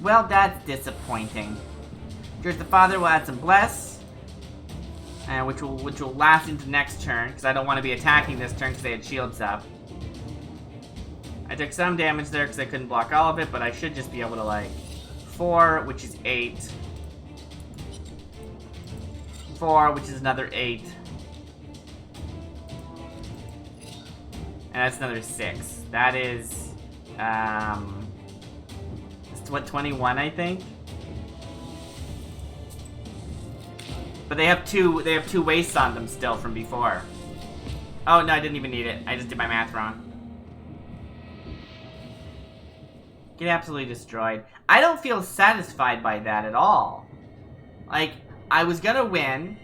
Well, that's disappointing. George the Father will add some bless, which will last into next turn, because I don't want to be attacking this turn because they had shields up. I took some damage there because I couldn't block all of it, but I should just be able to, like, 4, which is 8. 4, which is another 8. And that's another 6. That is, what, 21, I think? But they have two wastes on them still from before. Oh, no, I didn't even need it. I just did my math wrong. Get absolutely destroyed. I don't feel satisfied by that at all. Like, I was gonna win.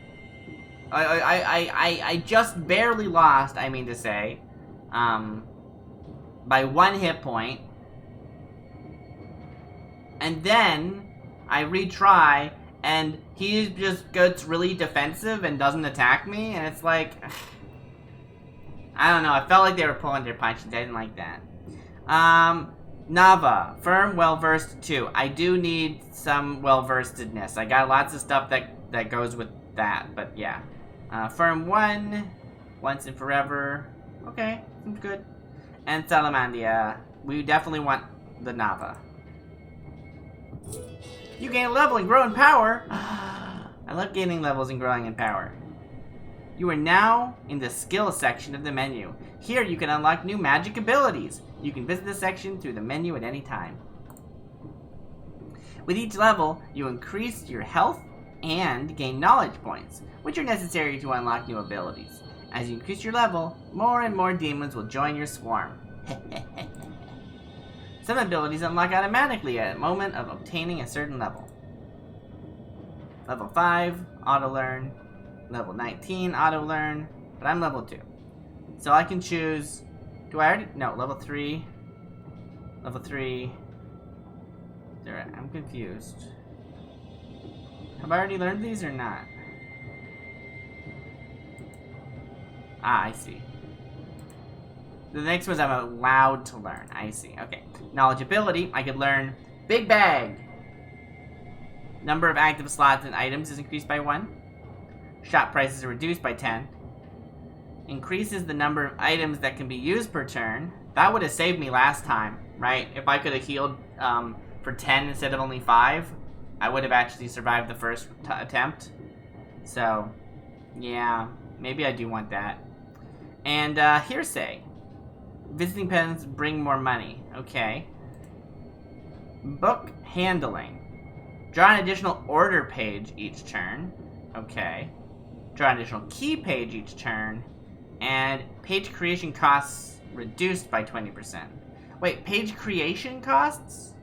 I just barely lost, I mean to say. By 1 hit point. And then I retry, and he just gets really defensive and doesn't attack me, and it's like, I don't know. I felt like they were pulling their punches. I didn't like that. Nava, firm, well-versed 2. I do need some well-versedness. I got lots of stuff that goes with that, but yeah. Firm 1, once and forever. Okay, seems good. And Salamandia. We definitely want the Nava. You gain a level and grow in power. I love gaining levels and growing in power. You are now in the skill section of the menu. Here you can unlock new magic abilities. You can visit this section through the menu at any time. With each level, you increase your health and gain knowledge points, which are necessary to unlock new abilities. As you increase your level, more and more demons will join your swarm. Some abilities unlock automatically at a moment of obtaining a certain level. Level 5, auto-learn. Level 19, auto-learn. But I'm level 2. So I can choose... Do I already... No, level 3. Level 3. I'm confused. Have I already learned these or not? Ah, I see. The next ones I'm allowed to learn. I see. Okay. Knowledge ability. I could learn Big Bag. Number of active slots and items is increased by 1. Shop prices are reduced by 10. Increases the number of items that can be used per turn. That would have saved me last time, right? If I could have healed for 10 instead of only 5, I would have actually survived the first attempt. So, yeah. Maybe I do want that. And hearsay. Visiting pens bring more money. Okay. Book handling. Draw an additional order page each turn. Okay. Draw an additional key page each turn. And page creation costs reduced by 20%. Wait, page creation costs?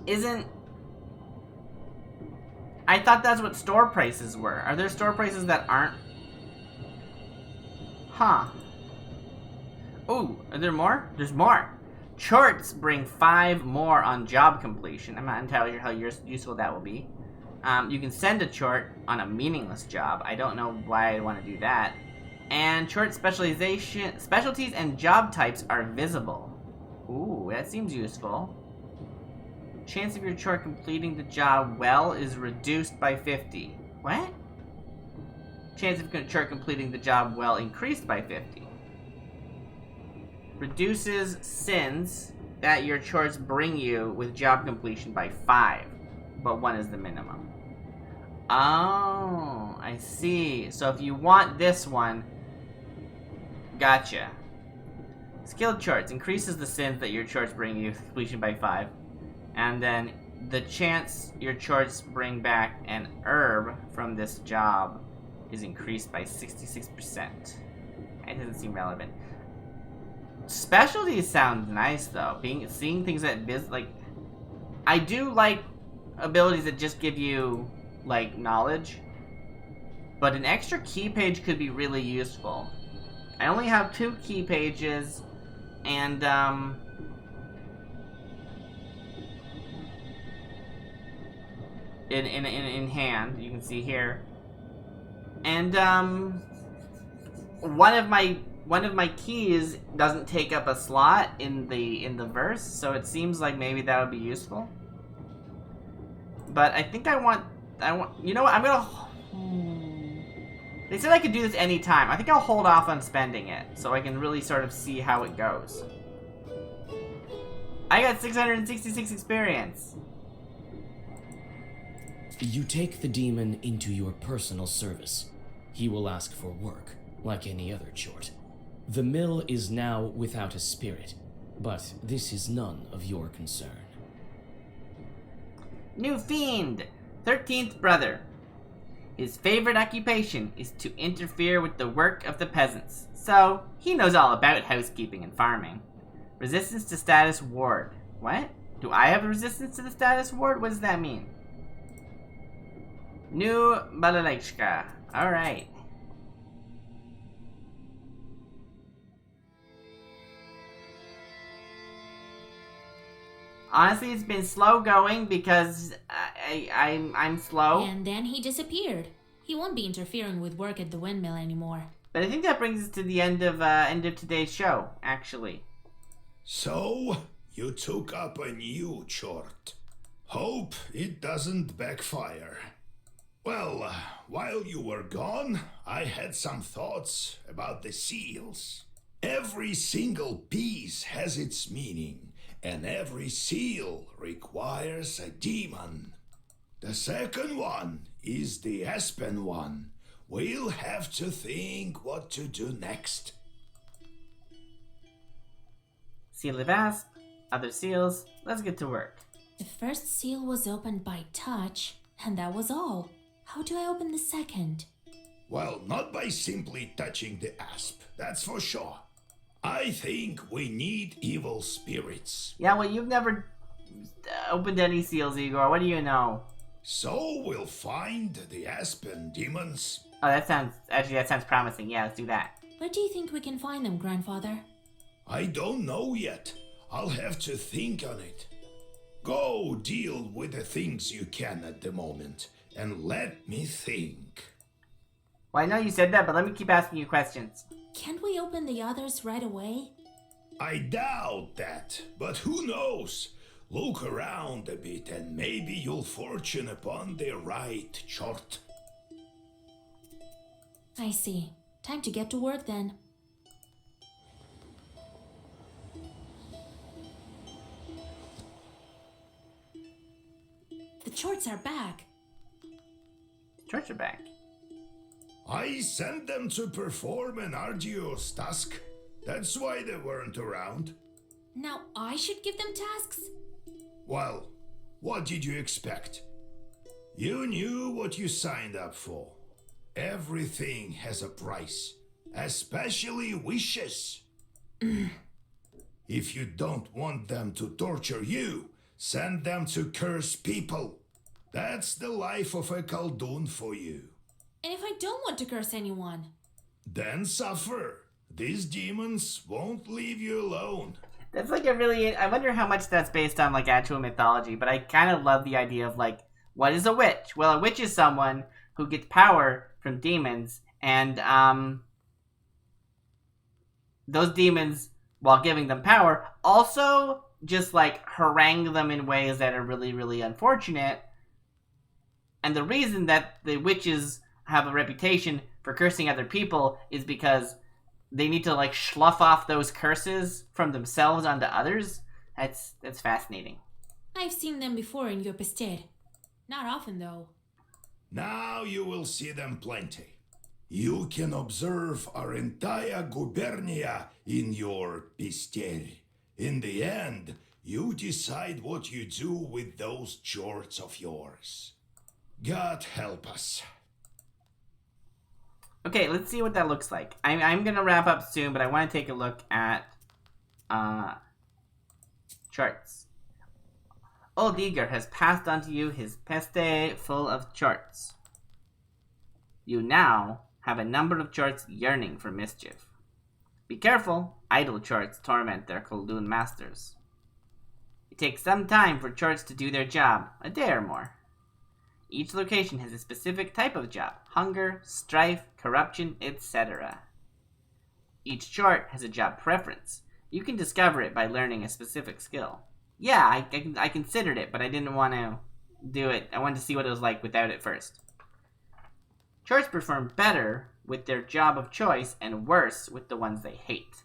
Isn't... I thought that's what store prices were. Are there store prices that aren't? Huh. Ooh, are there more? There's more. Charts bring 5 more on job completion. I'm not entirely sure how useful that will be. You can send a chart on a meaningless job. I don't know why I'd want to do that. And chart specialties and job types are visible. Ooh, that seems useful. Chance of your chart completing the job well is reduced by 50. What? Chance of your chart completing the job well increased by 50. Reduces sins that your charts bring you with job completion by 5. But 1 is the minimum. Oh, I see. So if you want this one, gotcha. Skill charts increases the sins that your charts bring you completion by 5. And then the chance your charts bring back an herb from this job is increased by 66%. It doesn't seem relevant. Specialties sound nice though. Seeing things that I do like abilities that just give you, like, knowledge. But an extra key page could be really useful. I only have 2 key pages, and, in hand, you can see here. And, one of my keys doesn't take up a slot in the verse, so it seems like maybe that would be useful. But I think I want, you know what, I'm gonna, they said I could do this anytime. I think I'll hold off on spending it, so I can really sort of see how it goes. I got 666 experience. You take the demon into your personal service. He will ask for work, like any other chort. The mill is now without a spirit, but this is none of your concern. New fiend, 13th brother. His favorite occupation is to interfere with the work of the peasants, so he knows all about housekeeping and farming. Resistance to status ward. What? Do I have a resistance to the status ward? What does that mean? New Balalechka. Alright. Honestly, it's been slow going because I'm slow. And then he disappeared. He won't be interfering with work at the windmill anymore. But I think that brings us to the end of today's show, actually. So, you took up a new chort. Hope it doesn't backfire. Well, while you were gone, I had some thoughts about the seals. Every single piece has its meaning, and every seal requires a demon. The second one is the aspen one. We'll have to think what to do next. Seal of Asp, other seals, let's get to work. The first seal was opened by touch, and that was all. How do I open the second? Well, not by simply touching the asp, that's for sure. I think we need evil spirits. Yeah, well, you've never opened any seals, Igor. What do you know? So we'll find the aspen demons. Oh, that sounds promising. Yeah, let's do that. Where do you think we can find them, Grandfather? I don't know yet. I'll have to think on it. Go deal with the things you can at the moment, and let me think. Well, I know you said that, but let me keep asking you questions. Can't we open the others right away? I doubt that, but who knows? Look around a bit and maybe you'll fortune upon the right chort. I see. Time to get to work then. The chorts are back. Church are back. I sent them to perform an arduous task. That's why they weren't around. Now I should give them tasks? Well, what did you expect? You knew what you signed up for. Everything has a price, especially wishes. If you don't want them to torture you, send them to curse people. That's the life of a Khaldun for you. And if I don't want to curse anyone? Then suffer. These demons won't leave you alone. That's like a really... I wonder how much that's based on, like, actual mythology, but I kind of love the idea of, like, what is a witch? Well, a witch is someone who gets power from demons, and, those demons, while giving them power, also just, like, harangue them in ways that are really, really unfortunate. And the reason that the witches have a reputation for cursing other people is because they need to, like, slough off those curses from themselves onto others. That's fascinating. I've seen them before in your Pester. Not often, though. Now you will see them plenty. You can observe our entire gubernia in your Pester. In the end, you decide what you do with those chorts of yours. God help us. Okay, let's see what that looks like. I'm gonna wrap up soon, but I want to take a look at charts. Old Eager has passed on to you his peste full of charts. You now have a number of charts yearning for mischief. Be careful, idle charts torment their Khaldun masters. It takes some time for charts to do their job, a day or more. Each location has a specific type of job, hunger, strife, corruption, etc. Each chart has a job preference. You can discover it by learning a specific skill. Yeah, I considered it, but I didn't want to do it. I wanted to see what it was like without it first. Charts perform better with their job of choice and worse with the ones they hate.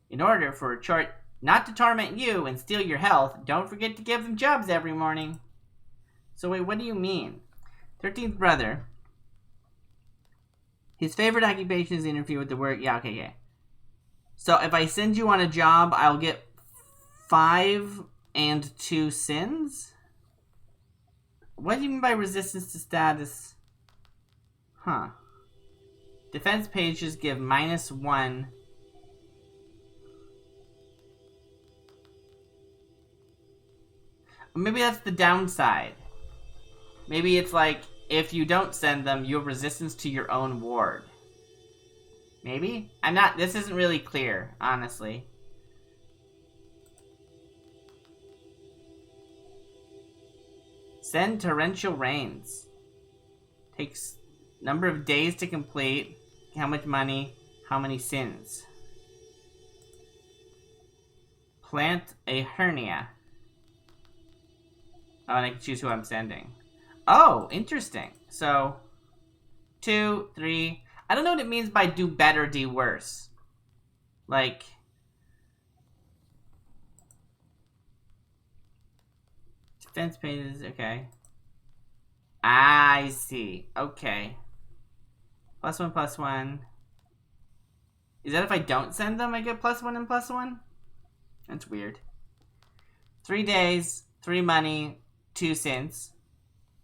In order for a chart not to torment you and steal your health, don't forget to give them jobs every morning. So wait, what do you mean? 13th brother. His favorite occupation is to interfere with the work. Yeah, okay. So if I send you on a job, I'll get 5 and 2 sins? What do you mean by resistance to status? Huh. Defense pages give -1. Maybe that's the downside. Maybe it's like, if you don't send them, you have resistance to your own ward. Maybe? This isn't really clear, honestly. Send torrential rains. Takes number of days to complete. How much money? How many sins? Plant a hernia. Oh, and I can choose who I'm sending. Oh, interesting. So, 2, 3. I don't know what it means by do better, do worse. Like, defense pages, okay. I see. Okay. +1, +1. Is that if I don't send them, I get +1 and +1? That's weird. 3 days, 3 money, 2 sins.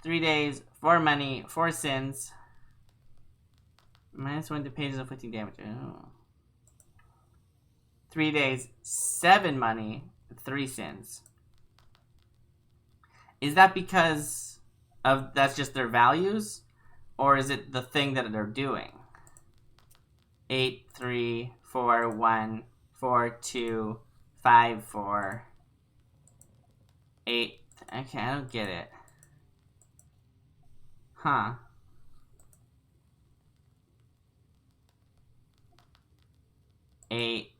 3 days, 4 money, 4 sins. -1 to pages of 15 damage. Oh. 3 days, 7 money, 3 sins. Is that because of that's just their values? Or is it the thing that they're doing? 8, 3, 4, 1, 4, 2, 5, 4, 8. Okay, I don't get it. Huh. Eight.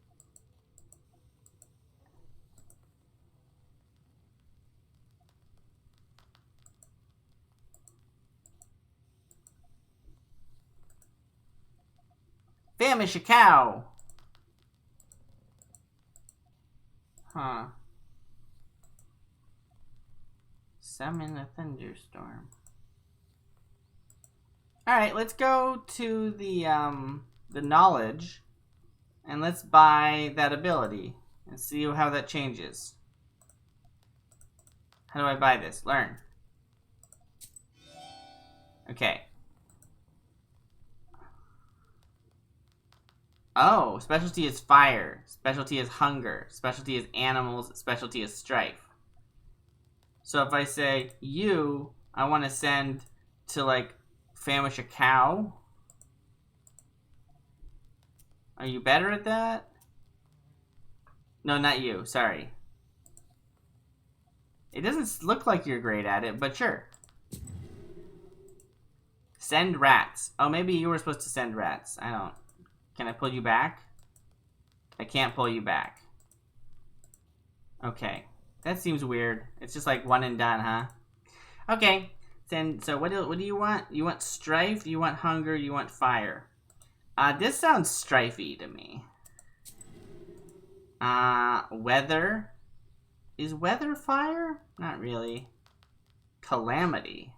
Famish a cow. Huh. Summon a thunderstorm. Alright, let's go to the knowledge. And let's buy that ability. And see how that changes. How do I buy this? Learn. Okay. Oh, specialty is fire. Specialty is hunger. Specialty is animals. Specialty is strife. So if I say, you, I want to send to, like, famish a cow. Are you better at that? No, not you. Sorry. It doesn't look like you're great at it, but sure. Send rats. Oh, maybe you were supposed to send rats. I don't. Can I pull you back? I can't pull you back. Okay. That seems weird. It's just like one and done, huh? Okay. Then, so what do you want? You want strife? You want hunger? You want fire? This sounds strifey to me. Weather. Is weather fire? Not really. Calamity.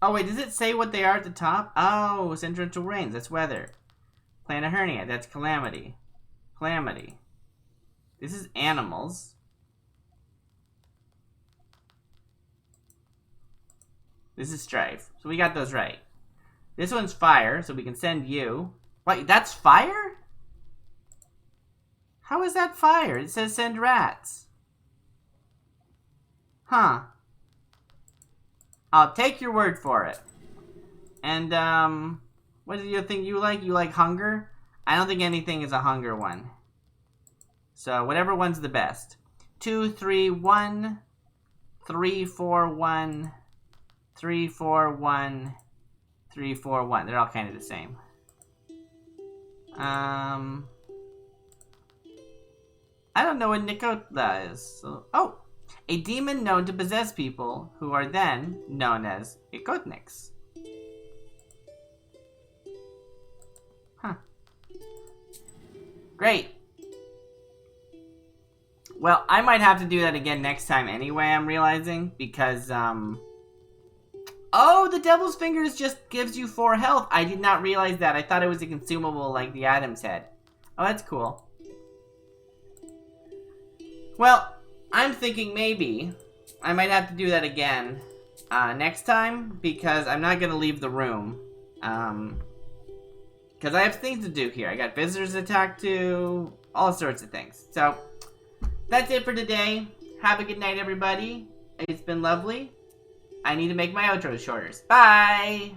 Oh, wait, does it say what they are at the top? Oh, torrential rains, that's weather. Plant a hernia, that's calamity. Calamity. This is animals. This is strife. So we got those right. This one's fire, so we can send you. Wait, that's fire? How is that fire? It says send rats. Huh. I'll take your word for it. And, what do you think you like? You like hunger? I don't think anything is a hunger one. So, whatever one's the best. 2, 3, 1. 3, 4, 1. 3, 4, 1. 3, 4, 1. They're all kind of the same. I don't know what Nikotla is. So, oh! A demon known to possess people who are then known as Ikotniks. Huh. Great. Well, I might have to do that again next time anyway, I'm realizing, because, oh, the Devil's Fingers just gives you 4 health. I did not realize that. I thought it was a consumable like the Adam's Head. Oh, that's cool. Well, I'm thinking maybe I might have to do that again next time, because I'm not going to leave the room. Because I have things to do here. I got visitors to talk to, all sorts of things. So, that's it for today. Have a good night, everybody. It's been lovely. I need to make my outro shorter. Bye!